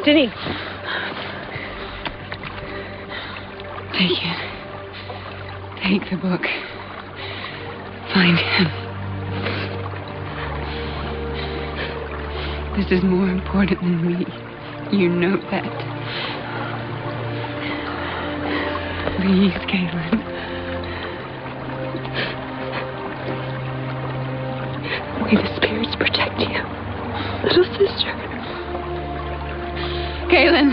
Did he? Take it. Take the book. Find him. This is more important than me. You know that. Please, Caitlin. May the spirits protect you, little sister. Caitlin.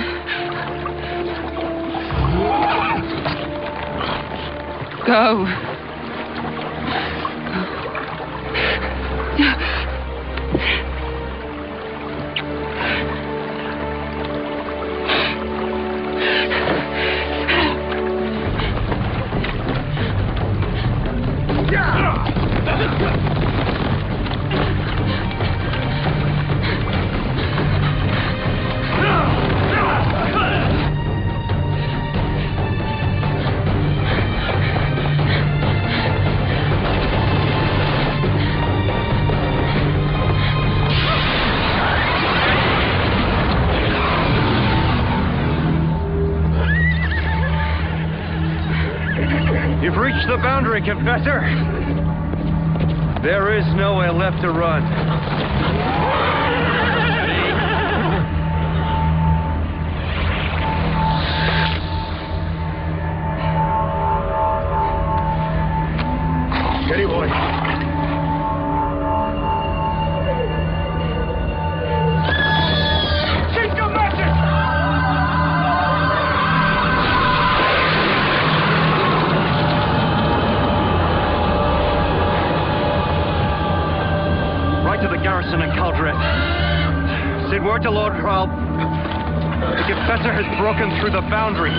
Go. You've reached the boundary, Confessor. There is nowhere left to run. Steady, boy. Garrison and Caldret. Send word to Lord Hrald. The Confessor has broken through the boundary.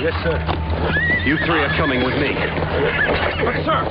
Yes, sir. You three are coming with me. Yes, sir.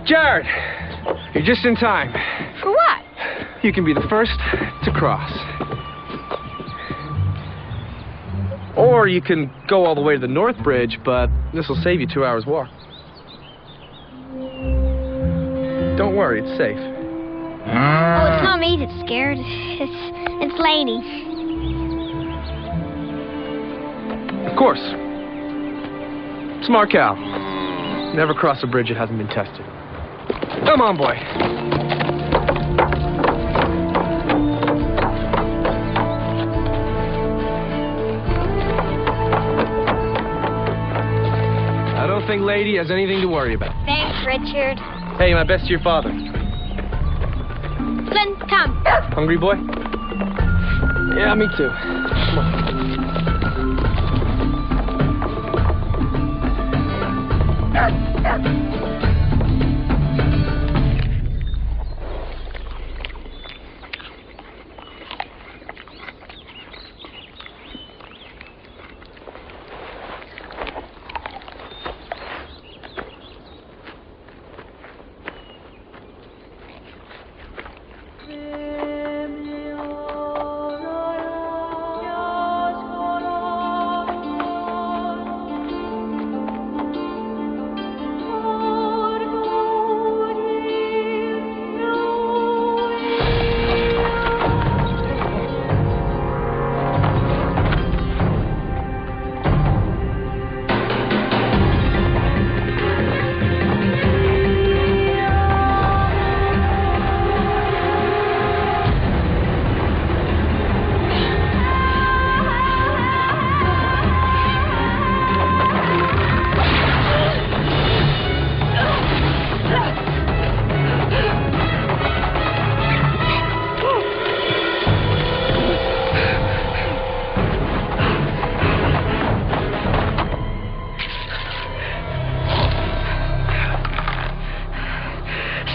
Jared, you're just in time. For what? You can be the first to cross. Or you can go all the way to the North Bridge, but this will save you 2 hours walk. Don't worry, it's safe. Oh, it's not me that's scared. It's Lainey. Of course. Smart cow. Never cross a bridge that hasn't been tested. Come on, boy. I don't think Lady has anything to worry about. Thanks, Richard. Hey, my best to your father. Flynn, come. Hungry, boy? Yeah, me too. Come on.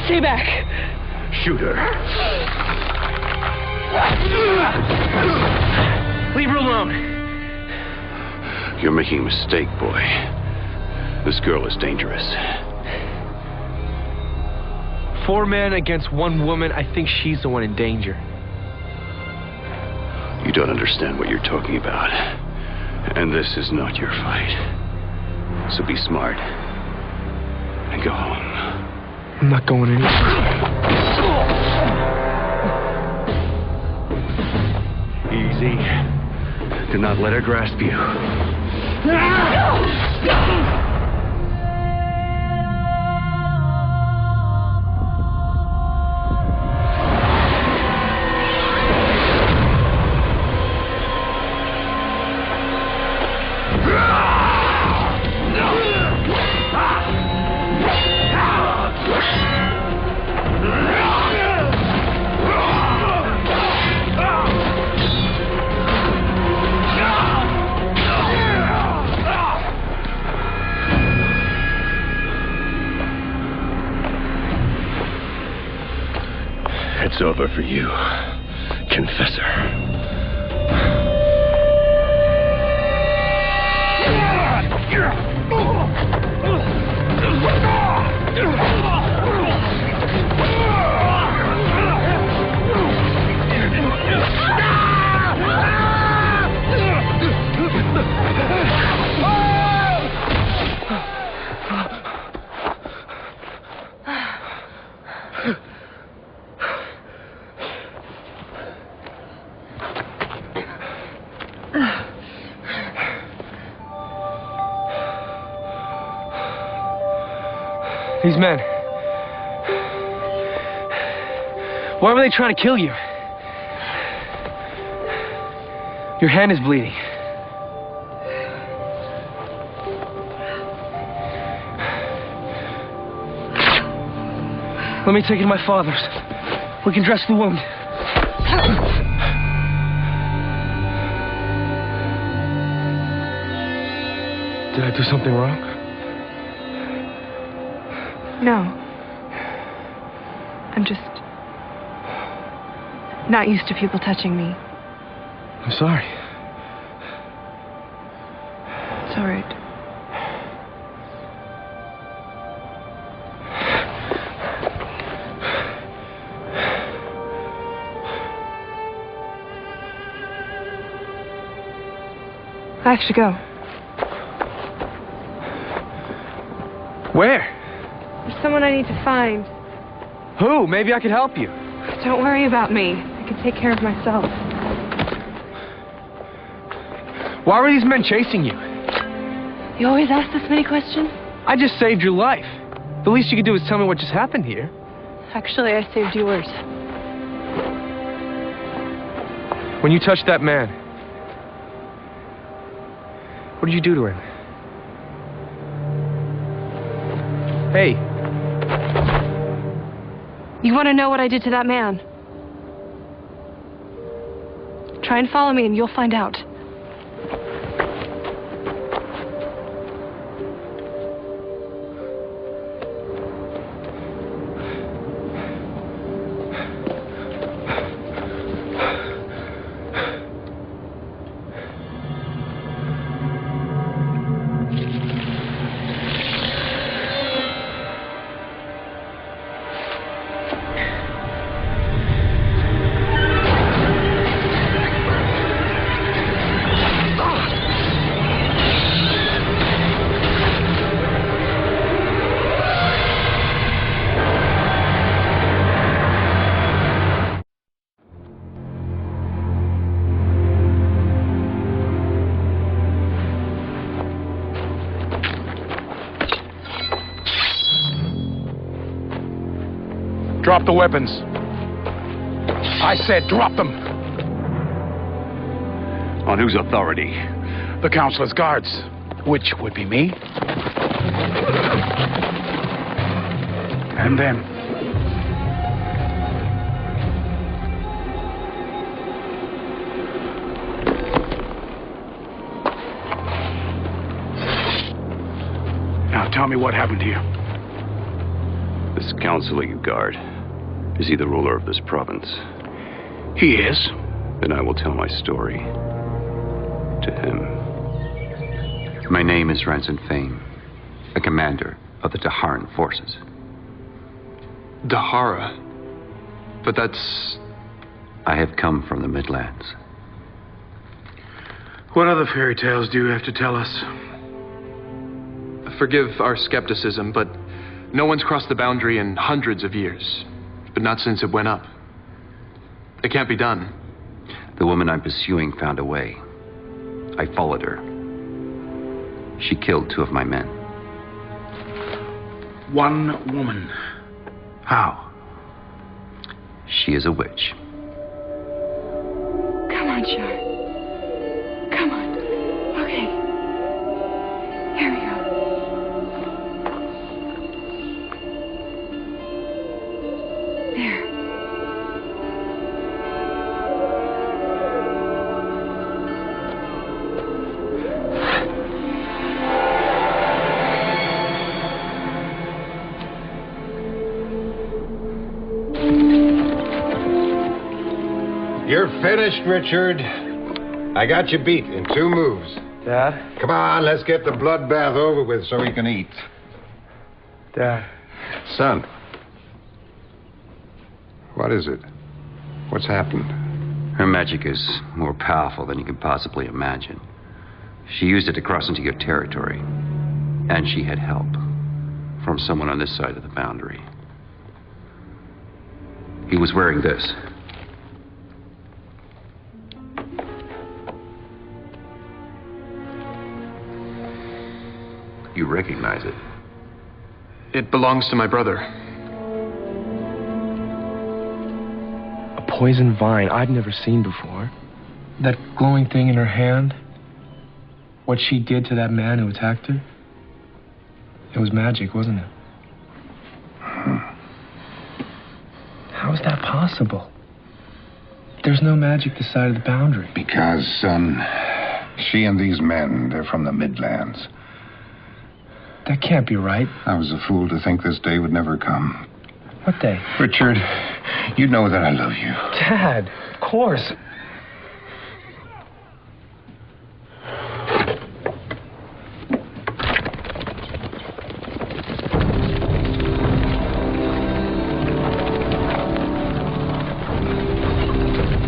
Stay back. Shoot her. Leave her alone. You're making a mistake, boy. This girl is dangerous. 4 men against 1 woman. I think she's the one in danger. You don't understand what you're talking about. And this is not your fight. So be smart. And go home. I'm not going anywhere. Easy. Do not let her grasp you. It's over for you, Confessor. These men. Why were they trying to kill you? Your hand is bleeding. Let me take you to my father's. We can dress the wound. Did I do something wrong? No. I'm just not used to people touching me. I'm sorry. It's all right. I have to go. Where? There's someone I need to find. Who? Maybe I could help you. Don't worry about me. I can take care of myself. Why were these men chasing you? You always ask this many questions? I just saved your life. The least you could do is tell me what just happened here. Actually, I saved yours. When you touched that man, what did you do to him? Hey. You want to know what I did to that man? Try and follow me and you'll find out. Drop the weapons. I said drop them. On whose authority? The Councilor's guards, which would be me. And them. Now tell me what happened here. This counselor you guard, is he the ruler of this province? He is. Then I will tell my story to him. My name is Ranson Fane, a commander of the Daharan forces. Dahara? But that's... I have come from the Midlands. What other fairy tales do you have to tell us? Forgive our skepticism, but no one's crossed the boundary in hundreds of years. But not since it went up. It can't be done. The woman I'm pursuing found a way. I followed her. She killed 2 of my men. One woman. How? She is a witch. Come on, Char. Come on. Okay. Here we go. There. You're finished, Richard. I got you beat in 2 moves. Dad? Come on, let's get the bloodbath over with so we can eat. Dad. Son. What is it? What's happened? Her magic is more powerful than you can possibly imagine. She used it to cross into your territory. And she had help from someone on this side of the boundary. He was wearing this. You recognize it? It belongs to my brother. A poison vine I'd never seen before. That glowing thing in her hand. What she did to that man who attacked her. It was magic, wasn't it? How is that possible? There's no magic this side of the boundary. Because, son, she and these men, they're from the Midlands. That can't be right. I was a fool to think this day would never come. What day? Richard, you know that I love you. Dad, of course.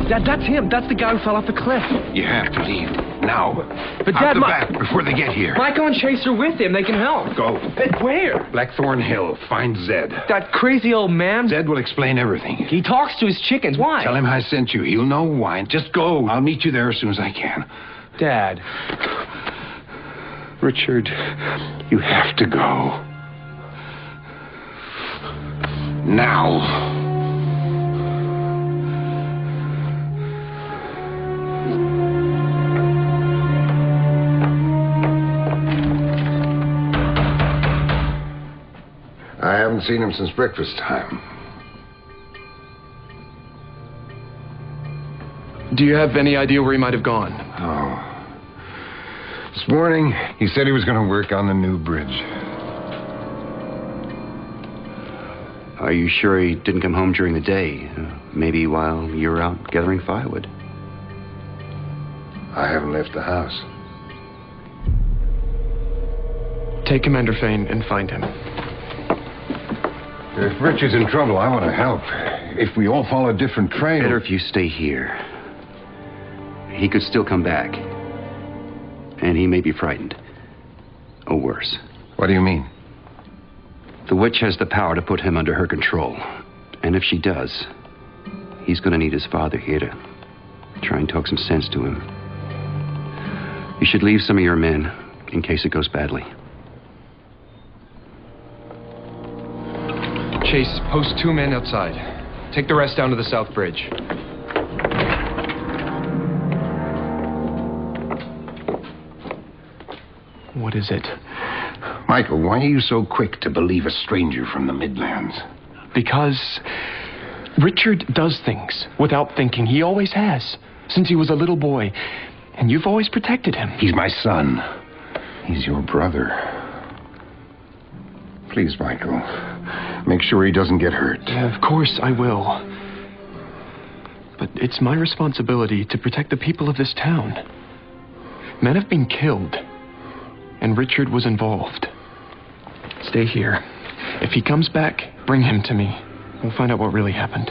Dad, that's him. That's the guy who fell off the cliff. You have to leave. Now. But Out Dad, the back before they get here. Michael and Chase are with him. They can help. Go. But where? Blackthorn Hill. Find Zed. That crazy old man. Zed will explain everything. He talks to his chickens. Why? Tell him I sent you. He'll know why. Just go. I'll meet you there as soon as I can. Dad. Richard, you have to go. Now. I haven't seen him since breakfast time. Do you have any idea where he might have gone? Oh. This morning, he said he was going to work on the new bridge. Are you sure he didn't come home during the day? Maybe while you were out gathering firewood? I haven't left the house. Take Commander Fane and find him. If Rich is in trouble, I want to help. If we all follow a different trail... Better if you stay here. He could still come back. And he may be frightened. Or worse. What do you mean? The witch has the power to put him under her control. And if she does, he's going to need his father here to try and talk some sense to him. You should leave some of your men in case it goes badly. Chase, post 2 men outside. Take the rest down to the south bridge. What is it? Michael, why are you so quick to believe a stranger from the Midlands? Because Richard does things without thinking. He always has, since he was a little boy. And you've always protected him. He's my son. He's your brother. Please, Michael. Make sure he doesn't get hurt. Yeah, of course I will. But it's my responsibility to protect the people of this town. Men have been killed, and Richard was involved. Stay here. If he comes back, bring him to me. We'll find out what really happened.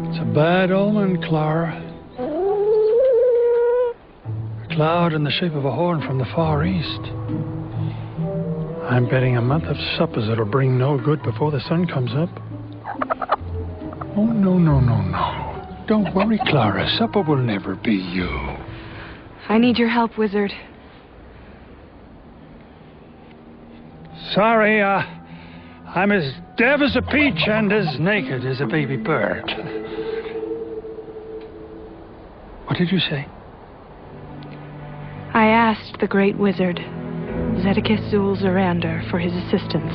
It's a bad omen, Clara. A cloud in the shape of a horn from the Far East. I'm betting a month of suppers that'll bring no good before the sun comes up. Oh, no, no, no, no. Don't worry, Clara. Supper will never be you. I need your help, wizard. Sorry, I'm as deaf as a peach and as naked as a baby bird. What did you say? I asked the great wizard, Zedekis Zul-Zarander, for his assistance.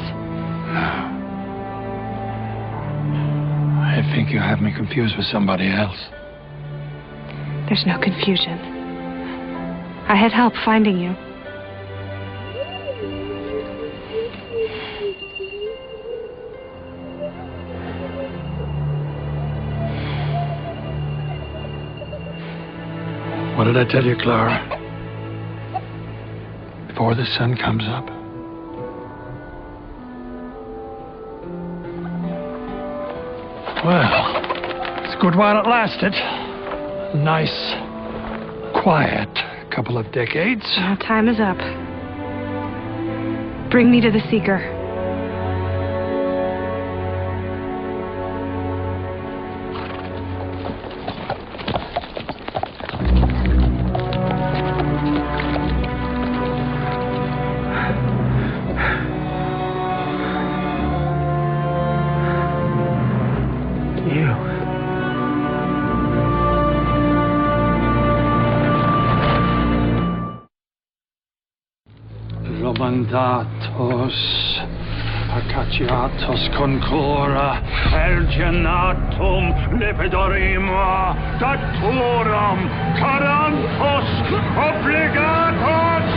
I think you have me confused with somebody else. There's no confusion. I had help finding you. What did I tell you, Clara? Before the sun comes up. Well, it's a good while it lasted. A nice, quiet couple of decades. Now time is up. Bring me to the Seeker. Romandatos, Acaciatos concora, Ergenatum, Lepidorima, Daturum, Carantos, Obligatos!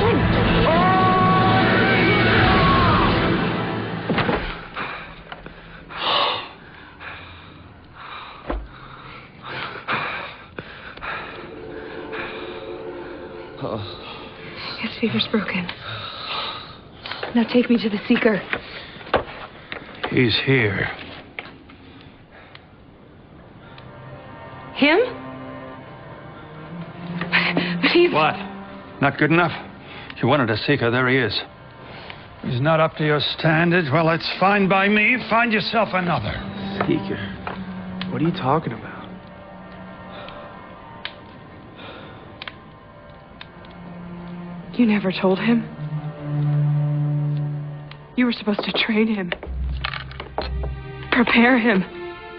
His fever's broken. Now take me to the Seeker. He's here. Him? But he's... What? Not good enough? You wanted a Seeker, there he is. He's not up to your standards. Well, it's fine by me. Find yourself another. Seeker? What are you talking about? You never told him? You were supposed to train him. Prepare him.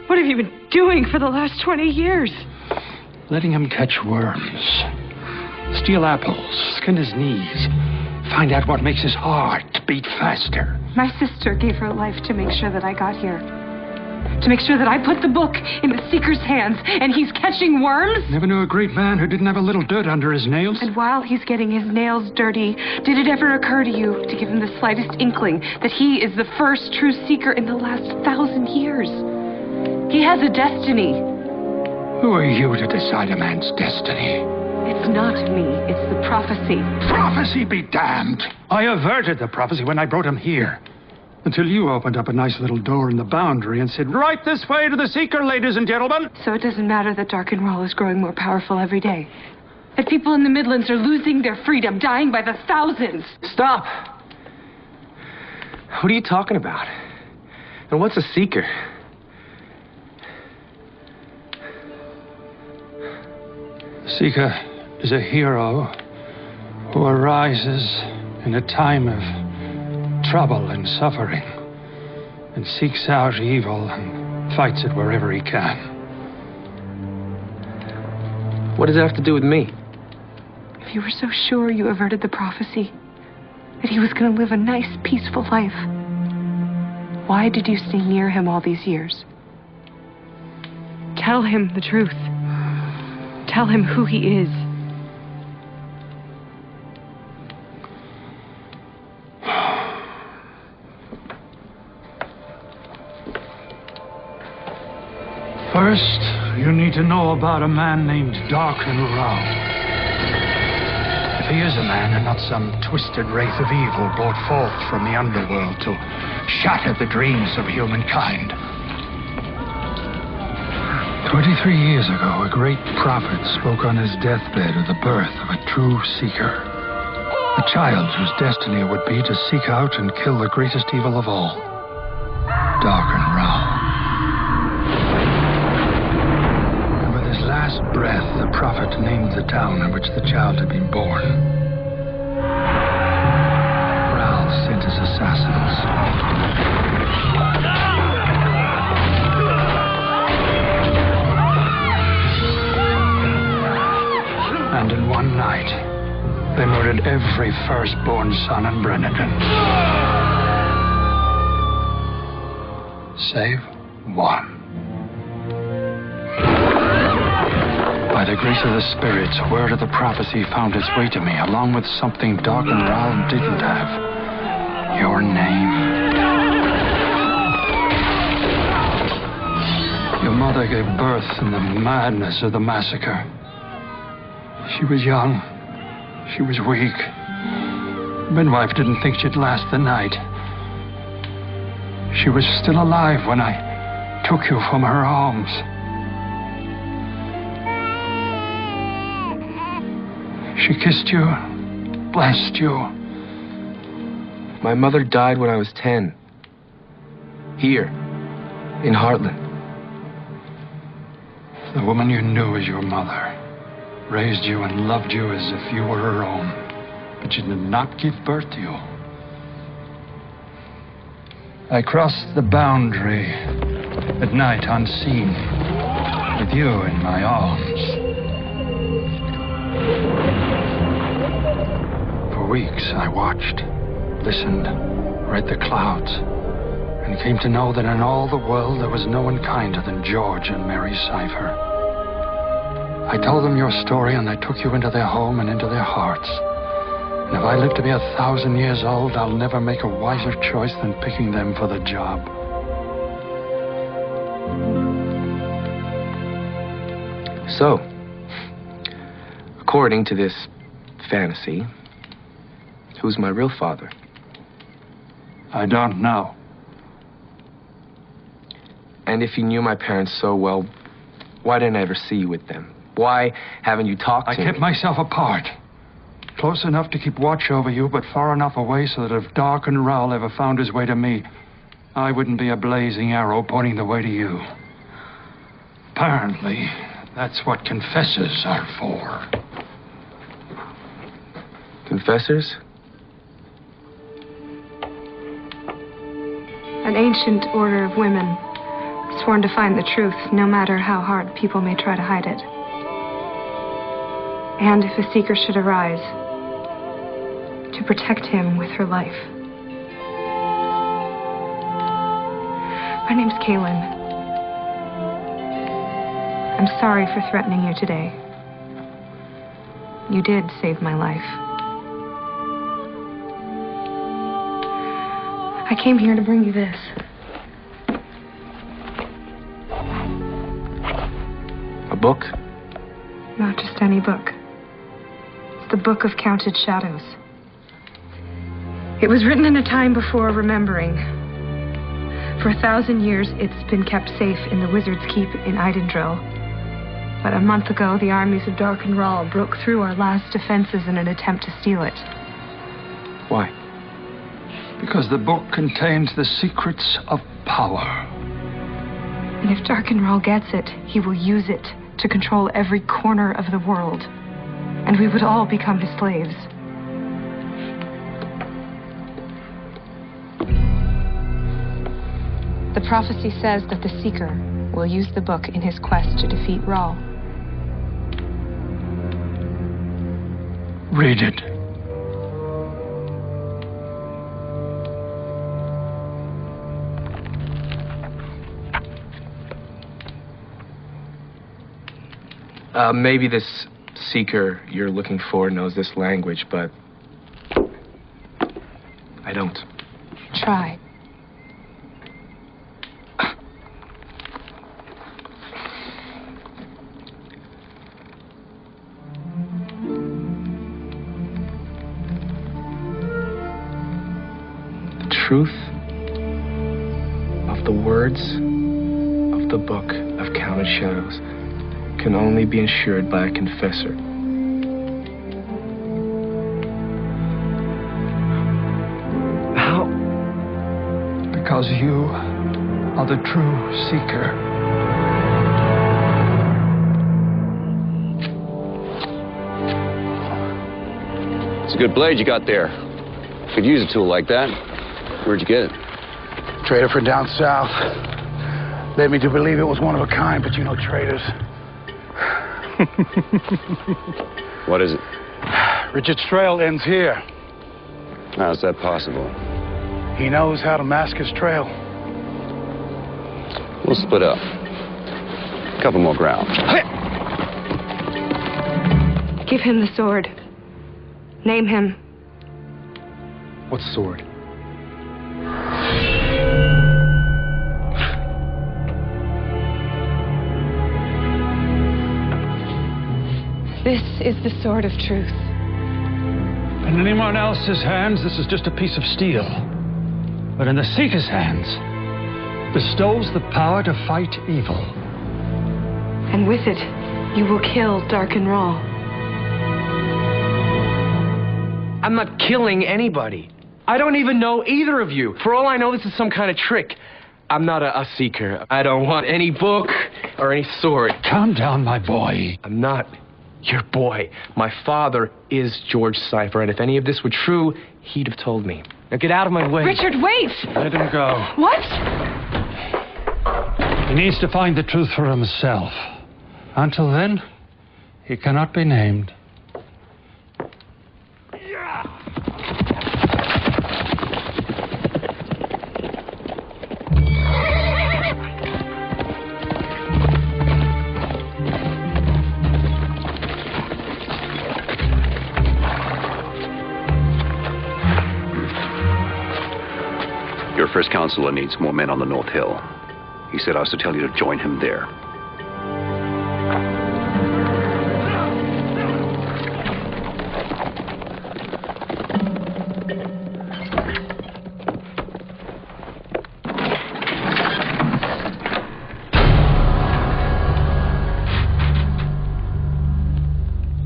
What have you been doing for the last 20 years? Letting him catch worms. Steal apples. Skin his knees. Find out what makes his heart beat faster. My sister gave her life to make sure that I got here. To make sure that I put the book in the Seeker's hands, and he's catching worms? Never knew a great man who didn't have a little dirt under his nails. And while he's getting his nails dirty, did it ever occur to you to give him the slightest inkling that he is the first true Seeker in the last 1,000 years? He has a destiny. Who are you to decide a man's destiny? It's not me, it's the prophecy. Prophecy be damned! I averted the prophecy when I brought him here. Until you opened up a nice little door in the boundary and said, right this way to the Seeker, ladies and gentlemen. So it doesn't matter that Darkenwall is growing more powerful every day. That people in the Midlands are losing their freedom, dying by the thousands. Stop! What are you talking about? And what's a Seeker? Seeker is a hero who arises in a time of trouble and suffering and seeks out evil and fights it wherever he can. What does it have to do with me? If you were so sure you averted the prophecy, that he was going to live a nice, peaceful life, why did you stay near him all these years? Tell him the truth. Tell him who he is. to know about a man named Darken Rao. If he is a man and not some twisted wraith of evil brought forth from the underworld to shatter the dreams of humankind. 23 years ago, a great prophet spoke on his deathbed of the birth of a true seeker. A child whose destiny would be to seek out and kill the greatest evil of all, Darken Rao. And with his last breath, the prophet named the town in which the child had been born. Rao sent his assassins. And in one night, they murdered every firstborn son in Brennan. Save one. By the grace of the spirits, word of the prophecy found its way to me, along with something Darken Rao didn't have. Your name. Your mother gave birth in the madness of the massacre. She was young. She was weak. Midwife didn't think she'd last the night. She was still alive when I took you from her arms. She kissed you, blessed you. My mother died when I was 10. Here, in Heartland. The woman you knew as your mother raised you and loved you as if you were her own, but she did not give birth to you. I crossed the boundary at night unseen, with you in my arms. For weeks I watched, listened, read the clouds, and came to know that in all the world there was no one kinder than George and Mary Cypher. I told them your story, and they took you into their home and into their hearts. And if I live to be 1,000 years old, I'll never make a wiser choice than picking them for the job. So, according to this fantasy, who's my real father? I don't know. And if you knew my parents so well, why didn't I ever see you with them? Why haven't you talked to me? I kept myself apart. Close enough to keep watch over you, but far enough away so that if Darken Rao ever found his way to me, I wouldn't be a blazing arrow pointing the way to you. Apparently, that's what confessors are for. Confessors? An ancient order of women, sworn to find the truth, no matter how hard people may try to hide it. And if a seeker should arise, to protect him with her life. My name's Kaylin. I'm sorry for threatening you today. You did save my life. I came here to bring you this. A book? Not just any book. It's the Book of Counted Shadows. It was written in a time before remembering. For 1,000 years, it's been kept safe in the Wizard's Keep in Eidendril. But a month ago, the armies of Darken Rao broke through our last defenses in an attempt to steal it. Why? Because the book contains the secrets of power. And if Darken Rao gets it, he will use it to control every corner of the world. And we would all become his slaves. The prophecy says that the Seeker will use the book in his quest to defeat Rao. Read it. Maybe this seeker you're looking for knows this language, but I don't. Try. truth of the words of the book of counted shadows can only be ensured by a confessor. How? Because you are the true seeker. It's a good blade you got there. Could use a tool like that. Where'd you get it? Trader from down south. Led me to believe it was one of a kind, but you know traders. What is it? Richard's trail ends here. How's that possible? He knows how to mask his trail. We'll split up. A couple more ground. Give him the sword. Name him. What sword? This is the sword of truth. In anyone else's hands, this is just a piece of steel. But in the Seeker's hands, bestows the power to fight evil. And with it, you will kill Dark and Raw. I'm not killing anybody. I don't even know either of you. For all I know, this is some kind of trick. I'm not a seeker. I don't want any book or any sword. Calm down, my boy. I'm not your boy. My father is George Cypher, and if any of this were true, he'd have told me. Now get out of my way. Richard, wait! Let him go. What? He needs to find the truth for himself. Until then, he cannot be named. Your first counselor needs more men on the North Hill. He said I was to tell you to join him there.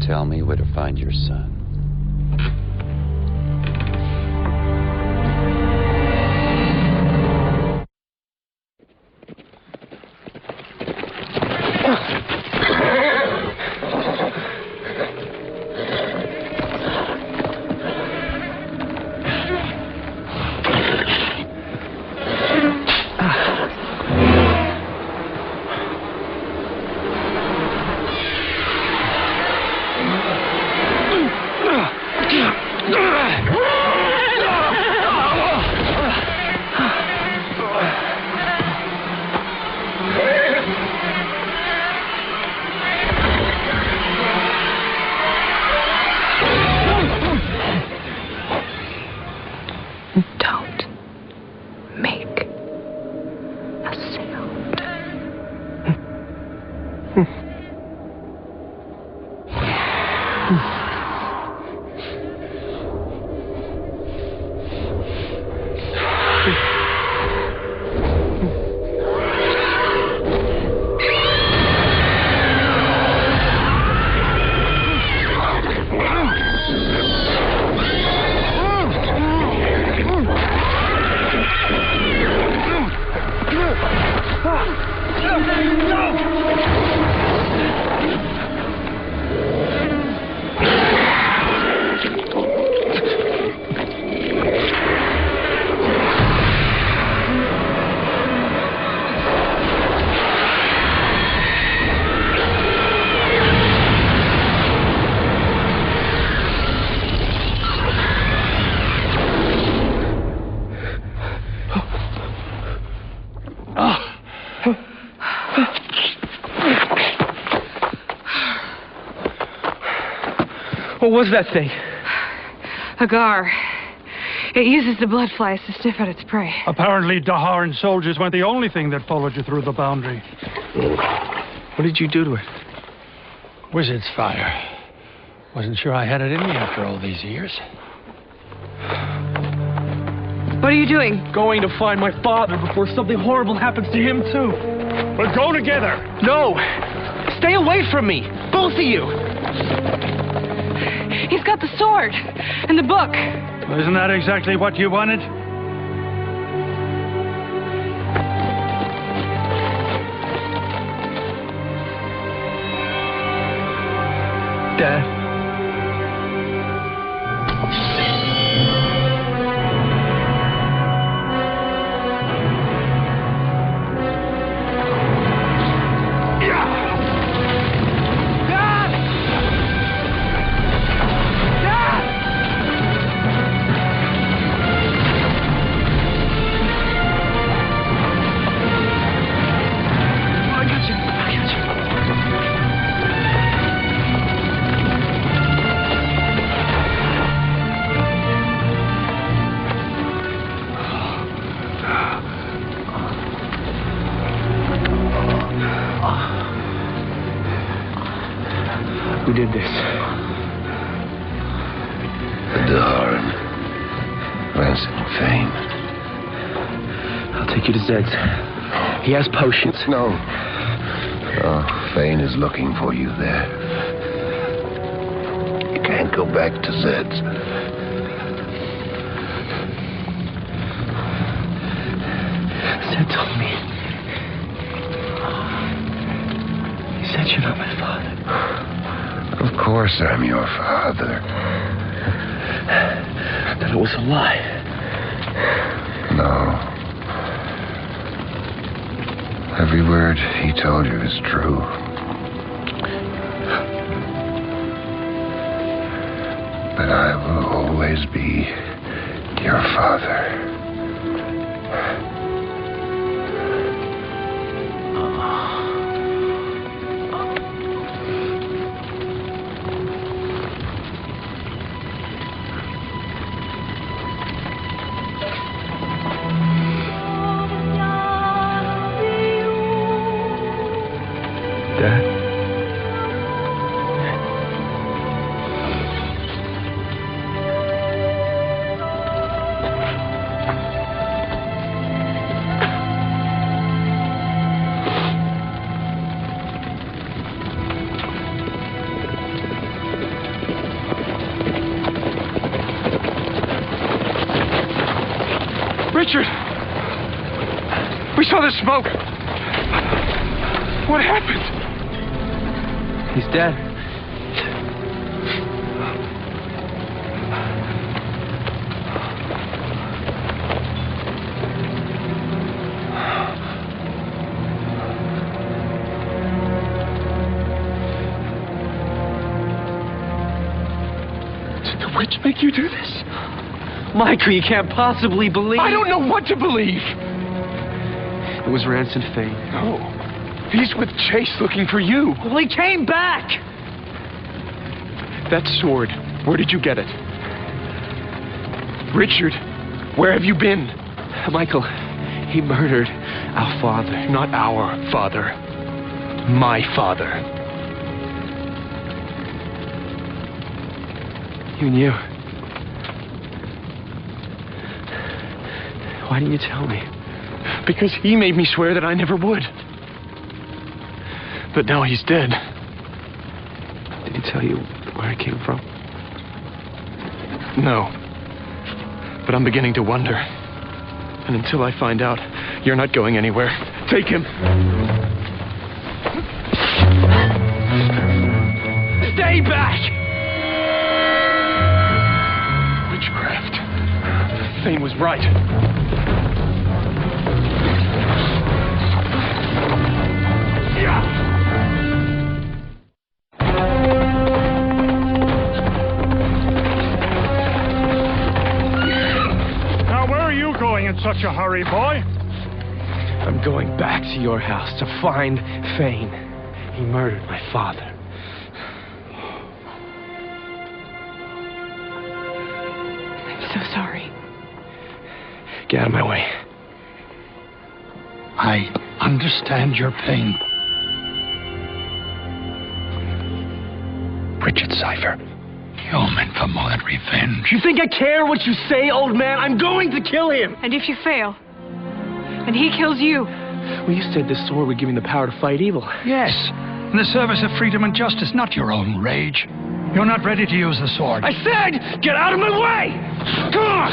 Tell me where to find your son. What was that thing? A gar. It uses the blood flies to sniff out its prey. Apparently, Daharan soldiers weren't the only thing that followed you through the boundary. What did you do to it? Wizard's fire. Wasn't sure I had it in me after all these years. What are you doing? Going to find my father before something horrible happens to him, too. But go together. No! Stay away from me! Both of you! He's got the sword and the book. Isn't that exactly what you wanted? Dad. Who did this? The Darn. Ransom Fane. I'll take you to Zed's. He has potions. No. Oh, Fane is looking for you there. You can't go back to Zed's. Zed told me. He said you're not my father. Of course I'm your father. Then it was a lie. No. Every word he told you is true. But I will always be your father. Dad? Richard! We saw the smoke. What happened? He's dead. Did the witch make you do this? Michael, you can't possibly believe... I don't know what to believe. It was Ransom Fane. No. He's with Chase looking for you. Well, he came back! That sword, where did you get it? Richard, where have you been? Michael, he murdered our father. Not our father. My father. You knew. Why didn't you tell me? Because he made me swear that I never would. But now he's dead. Did he tell you where it came from? No. But I'm beginning to wonder. And until I find out, you're not going anywhere. Take him. Stay back! Witchcraft. Fane was right. In such a hurry, boy? I'm going back to your house to find Fane. He murdered my father. I'm so sorry. Get out of my way. I understand your pain. Bridget Cypher, You're meant for more than revenge. You think I care what you say, old man? I'm going to kill him! And if you fail, and he kills you? Well, you said this sword would give me the power to fight evil. Yes, in the service of freedom and justice, not your own rage. You're not ready to use the sword. I said, get out of my way! Come on!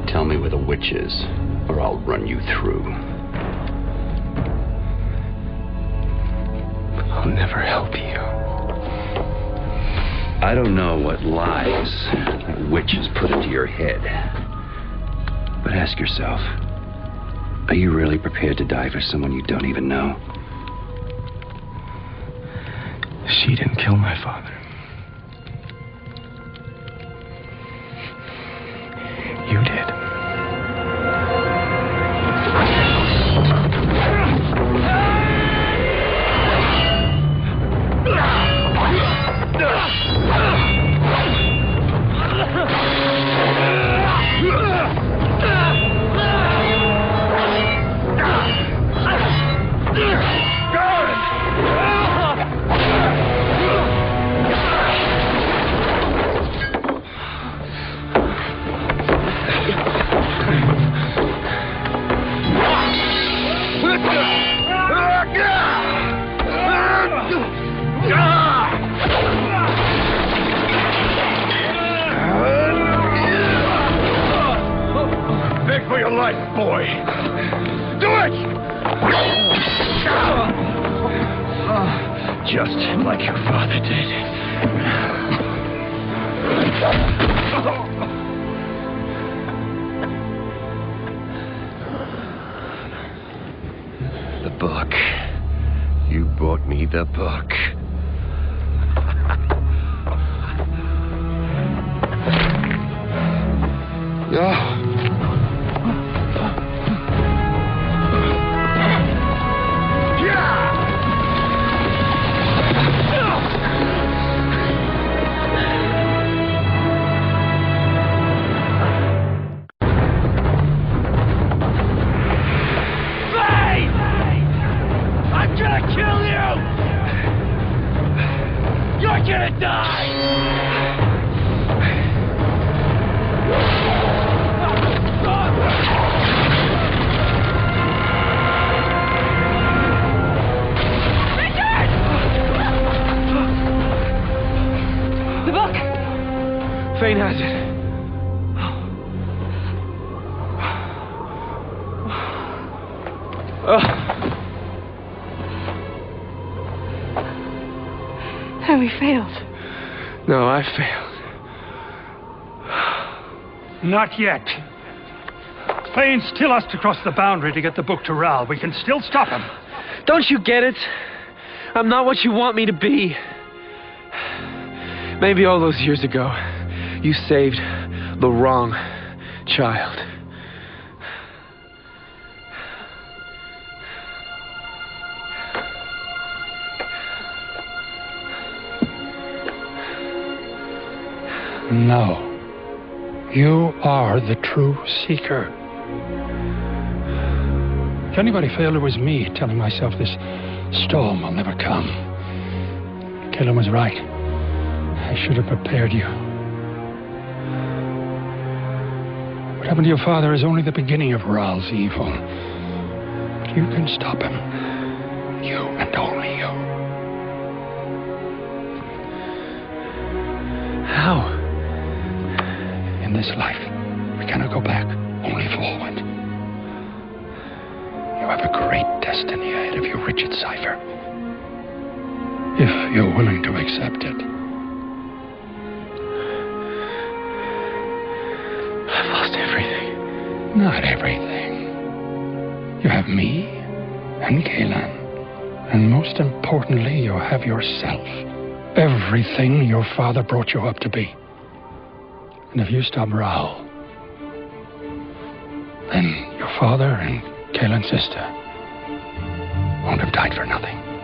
Tell me where the witch is, or I'll run you through. I'll never help you. I don't know what lies that witch has put into your head. But ask yourself, are you really prepared to die for someone you don't even know? She didn't kill my father. You did. Beg for your life, boy. Do it! Just like your father did. The book. You brought me the book. Oh. Fane has it. And we failed. No, I failed. Not yet. Fane still has to cross the boundary to get the book to Ral. We can still stop him. Don't you get it? I'm not what you want me to be. Maybe all those years ago, you saved the wrong child. No. You are the true seeker. If anybody failed, it was me, telling myself this storm will never come. Caleb was right. I should have prepared you. What happened to your father is only the beginning of Ral's evil. But you can stop him. You and only you. How? In this life, we cannot go back, only forward. You have a great destiny ahead of you, Richard Cypher. If you're willing to accept it. I've lost everything. Not everything. You have me and Kaelan. And most importantly, you have yourself. Everything your father brought you up to be. And if you stop Ral, then your father and Kaelan's sister won't have died for nothing.